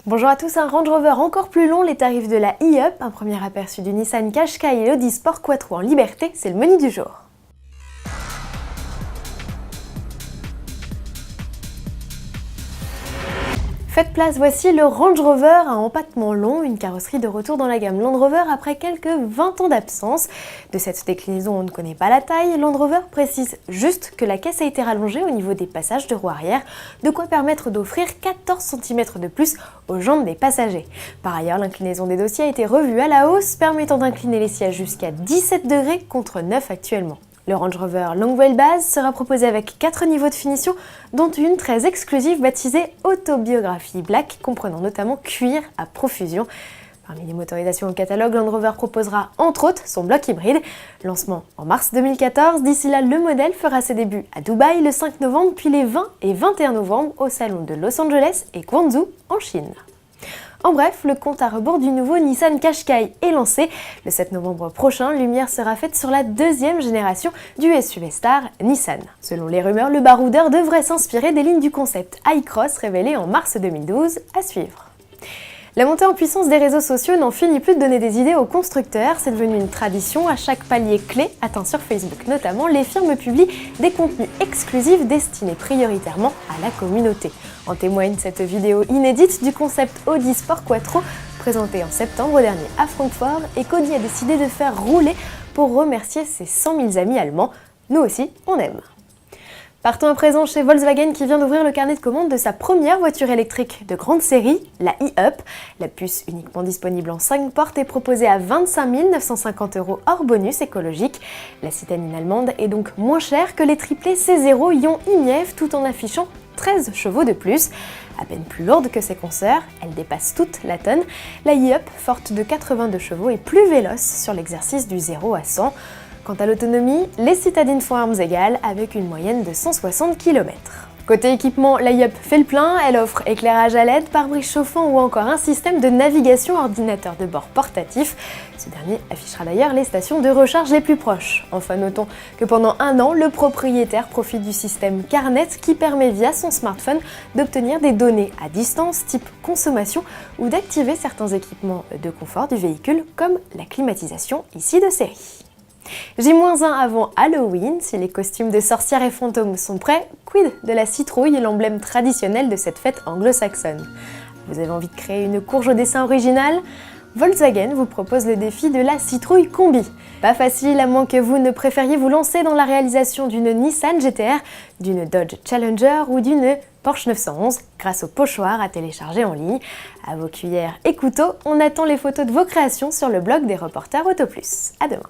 Bonjour à tous, un Range Rover encore plus long, les tarifs de la e-Up, un premier aperçu du Nissan Qashqai et l'Audi Sport Quattro en liberté, c'est le menu du jour. Faites place, voici le Range Rover à empattement long, une carrosserie de retour dans la gamme Land Rover après quelques 20 ans d'absence. De cette déclinaison, on ne connaît pas la taille. Land Rover précise juste que la caisse a été rallongée au niveau des passages de roue arrière, de quoi permettre d'offrir 14 cm de plus aux jambes des passagers. Par ailleurs, l'inclinaison des dossiers a été revue à la hausse, permettant d'incliner les sièges jusqu'à 17 degrés contre 9 actuellement. Le Range Rover Long Wheelbase sera proposé avec 4 niveaux de finition, dont une très exclusive baptisée Autobiographie Black, comprenant notamment cuir à profusion. Parmi les motorisations au catalogue, Land Rover proposera entre autres son bloc hybride. Lancement en mars 2014, d'ici là le modèle fera ses débuts à Dubaï le 5 novembre, puis les 20 et 21 novembre au salon de Los Angeles et Guangzhou en Chine. En bref, le compte à rebours du nouveau Nissan Qashqai est lancé. Le 7 novembre prochain, lumière sera faite sur la deuxième génération du SUV star Nissan. Selon les rumeurs, le baroudeur devrait s'inspirer des lignes du concept iCross révélé en mars 2012, à suivre. La montée en puissance des réseaux sociaux n'en finit plus de donner des idées aux constructeurs, c'est devenu une tradition. À chaque palier clé atteint sur Facebook notamment, les firmes publient des contenus exclusifs destinés prioritairement à la communauté. En témoigne cette vidéo inédite du concept Audi Sport Quattro, présenté en septembre dernier à Francfort et qu'Audi a décidé de faire rouler pour remercier ses 100 000 amis allemands. Nous aussi, on aime. Partons à présent chez Volkswagen qui vient d'ouvrir le carnet de commande de sa première voiture électrique de grande série, la e-Up. La puce uniquement disponible en 5 portes est proposée à 25 950 € hors bonus écologique. La citadine allemande est donc moins chère que les triplés C0 Ion e-MiEV tout en affichant 13 chevaux de plus. À peine plus lourde que ses consoeurs, elle dépasse toute la tonne. La e-Up, forte de 82 chevaux, est plus véloce sur l'exercice du 0 à 100. Quant à l'autonomie, les citadines font armes égales avec une moyenne de 160 km. Côté équipement, la e-Up fait le plein, elle offre éclairage à LED, pare-brise chauffant ou encore un système de navigation ordinateur de bord portatif. Ce dernier affichera d'ailleurs les stations de recharge les plus proches. Enfin, notons que pendant un an, le propriétaire profite du système CarNet qui permet via son smartphone d'obtenir des données à distance type consommation ou d'activer certains équipements de confort du véhicule comme la climatisation ici de série. J-1 avant Halloween, si les costumes de sorcières et fantômes sont prêts, quid de la citrouille, l'emblème traditionnel de cette fête anglo-saxonne. Vous avez envie de créer une courge au dessin original ? Volkswagen vous propose le défi de la citrouille combi. Pas facile à moins que vous ne préfériez vous lancer dans la réalisation d'une Nissan GT-R, d'une Dodge Challenger ou d'une Porsche 911 grâce au pochoir à télécharger en ligne. À vos cuillères et couteaux, on attend les photos de vos créations sur le blog des reporters Autoplus. À demain.